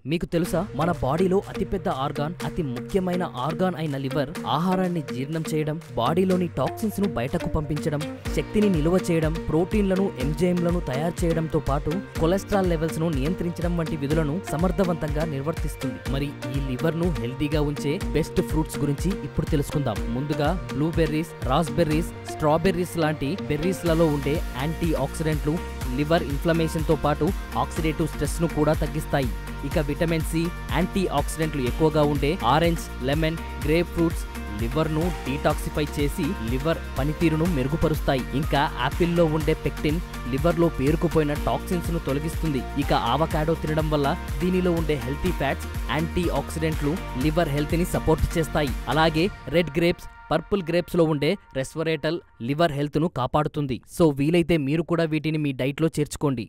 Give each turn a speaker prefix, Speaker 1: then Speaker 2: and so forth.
Speaker 1: మీకు తెలుసా మన బాడీలో అతిపెద్ద ఆర్గాన్, అతి ముఖ్యమైన ఆర్గాన్ అయిన లివర్ ఆహారాన్ని జీర్ణం చేయడం, బాడీలోని టాక్సిన్స్ ను బయటకు పంపించడం, శక్తిని నిలువ చేయడం, ప్రోటీన్లను ఎంజైమ్లను తయారు చేయడంతో పాటు కొలెస్ట్రాల్ లెవెల్స్ ను నియంత్రించడం వంటి విధులను సమర్థవంతంగా నిర్వర్తిస్తుంది. మరి ఈ లివర్ ను హెల్తీగా ఉంచే బెస్ట్ ఫ్రూట్స్ గురించి ఇప్పుడు తెలుసుకుందాం. ముందుగా బ్లూబెర్రీస్, రాస్బెర్రీస్, స్ట్రాబెర్రీస్ లాంటి బెర్రీస్ లలో ఉండే యాంటీ ఆక్సిడెంట్లు లివర్ ఇన్ఫ్లమేషన్ తో పాటు ఆక్సిడేటివ్ స్ట్రెస్ ను కూడా తగ్గిస్తాయి. ఇక విటమిన్ సి, యాంటీ ఆక్సిడెంట్లు ఎక్కువగా ఉండే orange, lemon, grape fruits liver ను డీటాక్సిఫై చేసి లివర్ పనితీరును మెరుగుపరుస్తాయి. ఇంకా యాపిల్లో ఉండే పెక్టిన్ లివర్ లో పేరుకుపోయిన టాక్సిన్స్ ను తొలగిస్తుంది. ఇక ఆవకాడో తినడం వల్ల దీనిలో ఉండే హెల్తీ ఫ్యాట్స్, యాంటీ ఆక్సిడెంట్లు లివర్ హెల్త్ ని సపోర్ట్ చేస్తాయి. అలాగే రెడ్ గ్రేప్స్, పర్పుల్ గ్రేప్స్ లో ఉండే రెస్వరేటల్ లివర్ హెల్త్ ను కాపాడుతుంది. సో వీలైతే మీరు కూడా వీటిని మీ డైట్ లో చేర్చుకోండి.